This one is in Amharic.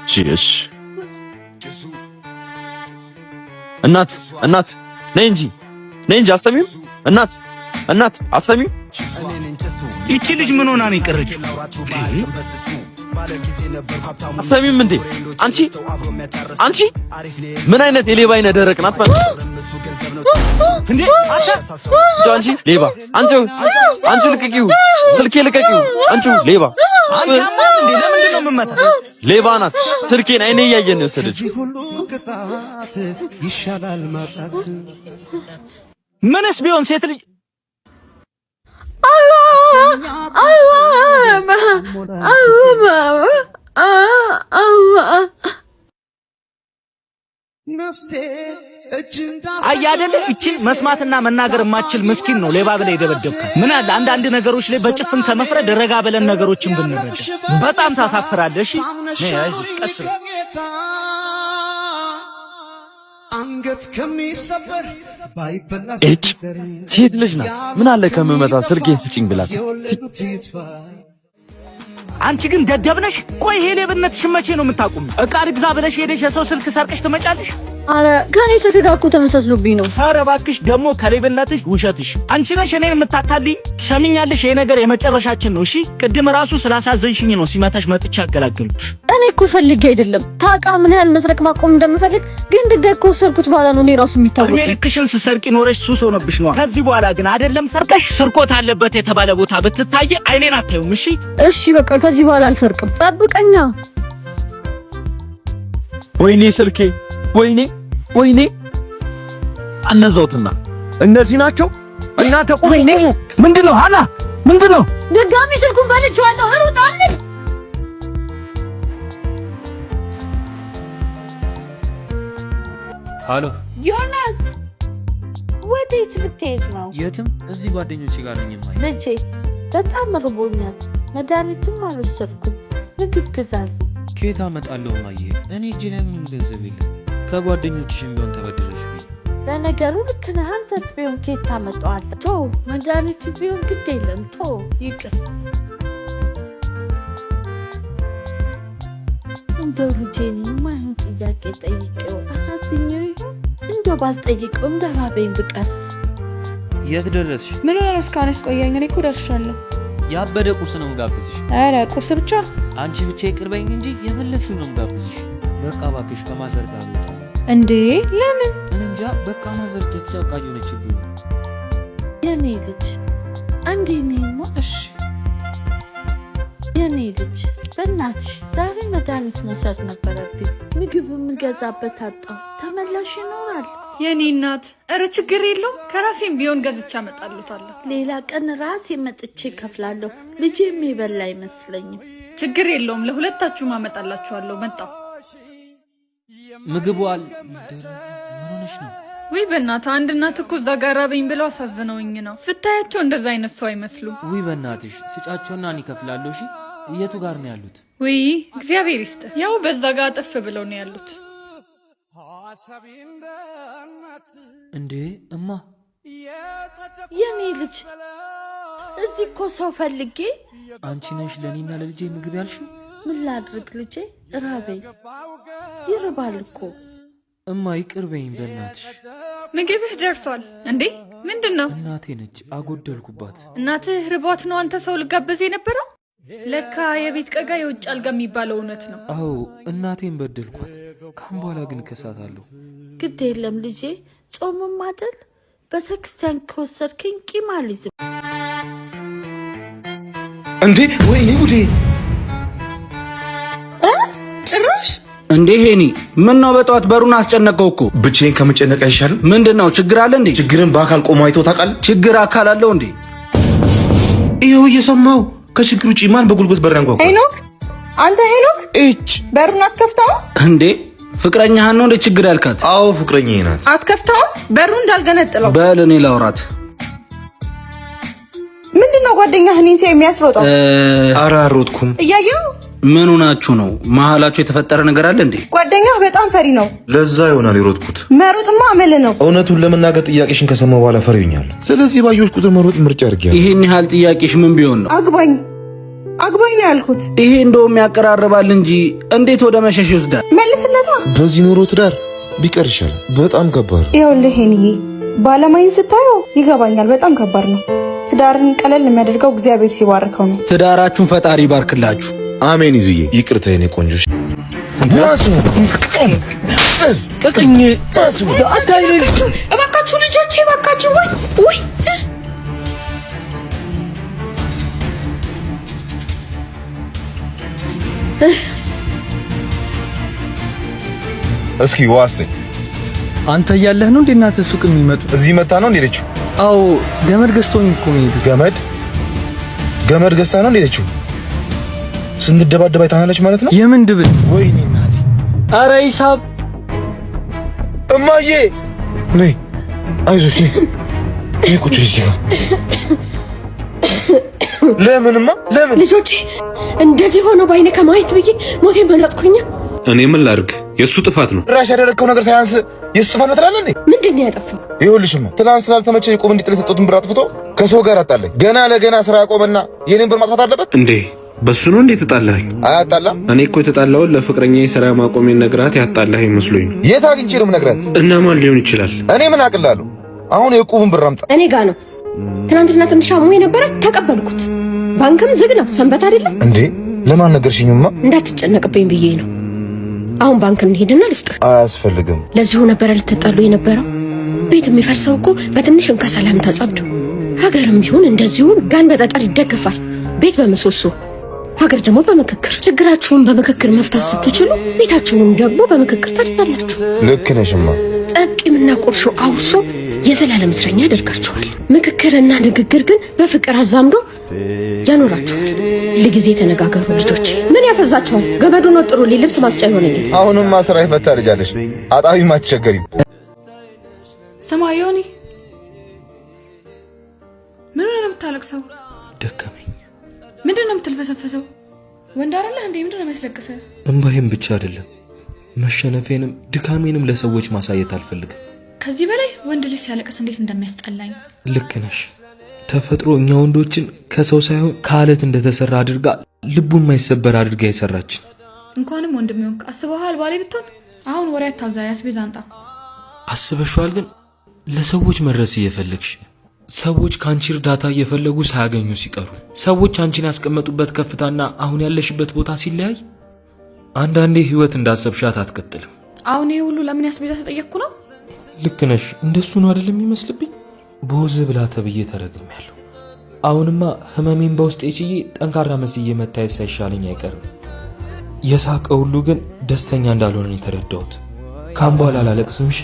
እሺ እናት ነይ እንጂ አሰሚው እናት አሰሚው ይቺ ልጅ ምን ሆና ነው የቀረችው? አሰሚም እንዴ አንቺ ምን አይነት የሌባ አይነት ደረቅ ናት ማለት እንዴ? አንቺ ሌባ አንቺ ልቀቂው፣ ስልኬ ልቀቂው። አንቺ ሌባ እንዴ ለምንድን ነው የምመታ? ሌባ ናት። ስልኬን አይኔ እያየን ነው የወሰደችው። ምንስ ቢሆን ሴት ልጅ አያደለ እቺን መስማትና መናገር የማትችል ምስኪን ነው ሌባ ብለህ የደበደብከው። ምን አለ አንዳንድ ነገሮች ላይ በጭፍን ከመፍረድ ረጋ ብለን ነገሮችን ብንረዳ። በጣም ታሳፍራለሽ። ነይ አይዞሽ ቀስ አንገት ከሚሰበር ባይበላስ ሴት ልጅ ናት። ምን አለ ከመመታ ስልኬን ስጪኝ ብላት። አንቺ ግን ደደብ ነሽ። ቆይ ይሄ ሌብነትሽ መቼ ነው የምታቆም? እቃ ልግዛ ብለሽ ሄደሽ የሰው ስልክ ሰርቀሽ ትመጫለሽ? አረ ከኔ ተደጋኩ ተመሳስሎብኝ ነው። አረ እባክሽ ደግሞ ከሌብነትሽ ውሸትሽ። አንቺ ነሽ እኔን የምታታልኝ። ትሰሚኛለሽ? ይሄ ነገር የመጨረሻችን ነው። እሺ ቅድም ራሱ ስላሳዘንሽኝ ነው ሲመታሽ መጥቻ አገላገልኩሽ። እኔ እኮ ፈልጌ አይደለም። ታውቃ ምን ያህል መስረቅ ማቆም እንደምፈልግ ግን ድደኮ ሰርኩት በኋላ ነው እኔ ራሱ የሚታወቀው። እኔ ልክሽን ስሰርቂ ኖረሽ ሱስ ሆነብሽ ነው። ከዚህ በኋላ ግን አይደለም ሰርቀሽ ስርቆት አለበት የተባለ ቦታ ብትታይ አይኔን አታዩም። እሺ በቃ ከዚህ በኋላ አልሰርቅም። ጠብቀኛ። ወይኔ ስልኬ ወይኔ አነዛውትና እነዚህ ናቸው። ወይኔ ምንድነው ሃና ምንድነው? ድጋሚ ስልኩን በልቼዋለሁ። እሩጣለሁ። ሃሎ ዮናስ፣ ወዴት ልትሄድ ነው? የትም፣ እዚህ ጓደኞቼ ጋር ነኝ። ማይ ልጄ በጣም ርቦኛል። መድኃኒትም አልወሰድኩም። ምግብ ግዛልኝ። ከየት አመጣለሁ ማየ? እኔ እጄ ላይ ምንም ገንዘብ የለም። ከጓደኞችሽም ቢሆን ተበድረሽ ቢሆን። ለነገሩ ልክ ነህ። አንተስ ቢሆን ከየት ታመጣዋለህ? ቶ መድኃኒቱ ቢሆን ግድ የለም። ቶ ይቅር። እንደው ልጄን የማይሆን ጥያቄ ጠይቄው አሳዝኜው ይሆን? እንደው ባልጠይቀው እንደራበኝ ብቀርስ። የት ደረስሽ? ምን ሆነ? እስካሁን ያስቆየኝ? እኔ እኮ ደርሻለሁ። ያበደ ቁርስ ነው የምጋብዝሽ። ኧረ ቁርስ ብቻ? አንቺ ብቻ ይቅርበኝ እንጂ የፈለግሽው ነው የምጋብዝሽ። በቃ እባክሽ ከማዘር ጋር ወጣ። እንዴ ለምን? እንጃ በቃ ማዘር ተጨቃ የሆነችብኝ። የኔ ልጅ አንዴ ነይማ። እሺ የኔ ልጅ በእናትሽ ዛሬ መድኃኒት መውሰድ ነበረብኝ። ምግብ የምገዛበት አጣሁ። ተመላሽ ይኖራል? የኔ እናት ኧረ ችግር የለውም። ከራሴም ቢሆን ገዝቻ እመጣልዎታለሁ። ሌላ ቀን ራሴ መጥቼ እከፍላለሁ። ልጄ የሚበላ አይመስለኝም። ችግር የለውም። ለሁለታችሁም አመጣላችኋለሁ። መጣሁ። ምግቡ ምን ሆነሽ ነው? ውይ በእናትህ አንድ እናት እኮ እዛ ጋር ራበኝ ብለው አሳዝነውኝ ነው። ስታያቸው እንደዛ አይነት ሰው አይመስሉም። ውይ በእናትሽ ስጫቸውና እኔ እከፍላለሁ። እሺ የቱ ጋር ነው ያሉት? ውይ እግዚአብሔር ይስጥ። ያው በዛ ጋር አጠፍ ብለው ነው ያሉት። እንዴ እማ፣ የኔ ልጅ እዚህ እኮ ሰው ፈልጌ። አንቺ ነሽ ለኔና ለልጄ ምግብ ያልሽው? ምን ላድርግ ልጄ፣ ራበኝ። ይርባል እኮ እማ፣ ይቅርበኝ በእናትሽ። ምግብህ ደርሷል እንዴ? ምንድነው? እናቴ ነች አጎደልኩባት። እናትህ ርቧት ነው አንተ ሰው ልጋበዝ የነበረው? ለካ የቤት ቀጋ የውጭ አልጋ የሚባለው እውነት ነው። አዎ እናቴን በደልኳት። ካም በኋላ ግን ከሳታለሁ። ግድ የለም ልጄ፣ ጾምም አይደል? ቤተክርስቲያን ከወሰድከኝ ቂም አልይዝም። እንዴ ወይኔ ጉዴ! ጭራሽ እንዴ ሄኒ፣ ምን ነው በጠዋት በሩን አስጨነቀው እኮ። ብቻዬን ከመጨነቅ አይሻልም? ምንድነው ችግር አለ እንዴ? ችግርን በአካል ቆሞ አይቶ ታውቃለህ? ችግር አካል አለው እንዴ? ይኸው እየሰማው ከችግር ውጪ ማን በጉልበት በር ያንኳኳ? ሄኖክ፣ አንተ ሄኖክ፣ እጭ በሩን አትከፍተውም እንዴ? ፍቅረኛህን ነው እንደ ችግር ያልካት? አዎ ፍቅረኛዬ ናት። አትከፍተውም? በሩን እንዳልገነጥለው። በል እኔ ላውራት። ምንድነው ጓደኛህን ኢንሴ የሚያስሮጠው? ኧረ አልሮጥኩም። እያየሁ ምን ሆናችሁ ነው? መሀላችሁ የተፈጠረ ነገር አለ እንዴ? ጓደኛህ በጣም ፈሪ ነው። ለዛ ይሆናል የሮጥኩት። መሮጥማ አመል ነው። እውነቱን ለመናገር ጥያቄሽን ከሰማሁ በኋላ ፈሪኛል። ስለዚህ ባየሁሽ ቁጥር መሮጥ ምርጫ አድርጌያለሁ። ይሄን ያህል ጥያቄሽ ምን ቢሆን ነው? አግባኝ አግባኝ ነው ያልኩት። ይሄ እንደውም ያቀራርባል እንጂ እንዴት ወደ መሸሽ ይወስዳል? መልስለታ። በዚህ ኑሮ ትዳር ቢቀር ይሻላል። በጣም ከባድ። ይኸውልህ ሄንዬ፣ ባለማይን ስታየው ይገባኛል። በጣም ከባድ ነው። ትዳርን ቀለል የሚያደርገው እግዚአብሔር ሲባርከው ነው። ትዳራችሁን ፈጣሪ ይባርክላችሁ። አሜን። ይዙዬ ይቅርታ የኔ ቆንጆ። እባካችሁ ልጆቼ እባካችሁ። ወይ እስኪ ዋስቴ አንተ እያለህ ነው እንዴ እናትህ ሱቅ የሚመጡ? እዚህ መጣ ነው እንዴ ልጅ? አዎ ገመድ ገዝቶኝ እኮ ነው። ገመድ ገዝታ ነው እንዴ ልጅ? ስንደባደብ አይታናለች ማለት ነው? የምን ድብል? ወይኔ እናቴ! አረ ሂሳብ እማዬ ነይ፣ አይዞሽ ነይ። ይሄ ቁጭ ይሲጋ ለምንማ ለምን ልጆቼ እንደዚህ ሆኖ ባይኔ ከማየት ብዬ ሞቴን መረጥኩኝ። እኔ ምን ላድርግ? የሱ ጥፋት ነው። ራሽ ያደረከው ነገር ሳያንስ የሱ ጥፋት ነው ትላለህ እንዴ? ምንድን ነው ያጠፋው? ይኸውልሽማ ትናንት ስላልተመቸ ይቆም እንዲጥል የሰጠሁትን ብር አጥፍቶ ከሰው ጋር አጣለኝ። ገና ለገና ስራ ያቆመና የኔን ብር ማጥፋት አለበት እንዴ? በሱ ነው እንዴ ተጣላኸኝ? አያጣላም። እኔ እኮ የተጣላውን ለፍቅረኛዬ ስራ ማቆሜን ነግራት ያጣላኸኝ መስሎኝ ነው። የት አግኝቼ ነው የምነግራት? እና ማን ሊሆን ይችላል? እኔ ምን አቅላለሁ? አሁን የዕቁቡን ብር አምጣ። እኔ ጋ ነው። ትናንትና ትንሽ አሞኝ ነበረ ተቀበልኩት። ባንክም ዝግ ነው፣ ሰንበት አይደለም እንዴ? ለማን ነገርሽኝማ? እንዳትጨነቅብኝ ብዬ ነው። አሁን ባንክ እንሄድና ልስጥህ። አያስፈልግም። ለዚሁ ነበረ ልትጣሉ የነበረው። ቤት የሚፈርሰው እኮ በትንሽም ከሰላም ተጸብዶ፣ ሀገርም ቢሆን እንደዚሁ ጋን በጠጠር ይደገፋል። ቤት በምሰሶ ሀገር ደግሞ በምክክር። ችግራችሁን በምክክር መፍታት ስትችሉ ቤታችሁንም ደግሞ በምክክር ታድናላችሁ። ልክ ነሽማ። ጠቂምና ቁርሾ አውሶ የዘላለም እስረኛ ያደርጋችኋል። ምክክርና ንግግር ግን በፍቅር አዛምዶ ያኖራችኋል። ለጊዜ ተነጋገሩ ልጆች። ምን ያፈዛችኋል? ገመዱን ወጥሩ፣ ልብስ ማስጫ ይሆነኛል። አሁንማ ስራ ይፈታ ልጃለሽ። አጣቢም አትቸገሪም። ስማ ዮኒ፣ ምን ነው የምታለቅሰው? ደከመኝ። ምንድን ነው የምትልፈሰፈሰው? ወንድ አይደለህ እንዴ? ምንድን ነው የሚያስለቅሰህ? እንባዬም ብቻ አይደለም መሸነፌንም ድካሜንም ለሰዎች ማሳየት አልፈልግም። ከዚህ በላይ ወንድ ልጅ ሲያለቅስ እንዴት እንደሚያስጠላኝ። ልክ ነሽ። ተፈጥሮ እኛ ወንዶችን ከሰው ሳይሆን ከአለት እንደተሰራ አድርጋ ልቡን ማይሰበር አድርጋ የሰራችን። እንኳንም ወንድም ይሆንክ አስበሃል። ባሌ ብትሆን አሁን ወሬ አታብዛ፣ ያስቤዛ አንጣ። አስበሽዋል? ግን ለሰዎች መድረስ እየፈለግሽ ሰዎች ካንቺ እርዳታ እየፈለጉ ሳያገኙ ሲቀሩ ሰዎች አንቺን ያስቀመጡበት ከፍታና አሁን ያለሽበት ቦታ ሲለያይ አንዳንዴ ህይወት እንዳሰብሻት አትቀጥልም። አሁን ይሄ ሁሉ ለምን ያስቤዛ ተጠየቅኩ ነው? ልክ ነሽ። እንደሱ ነው አይደለም የሚመስልብኝ። በወዝ ብላ ተብዬ ተረግሜያለሁ። አሁንማ ህመሜን በውስጤ ችዬ ጠንካራ መስዬ መታየት ሳይሻለኝ አይቀርም። የሳቀ ሁሉ ግን ደስተኛ እንዳልሆነ የተረዳሁት። ካም በኋላ አላለቅስም። እሺ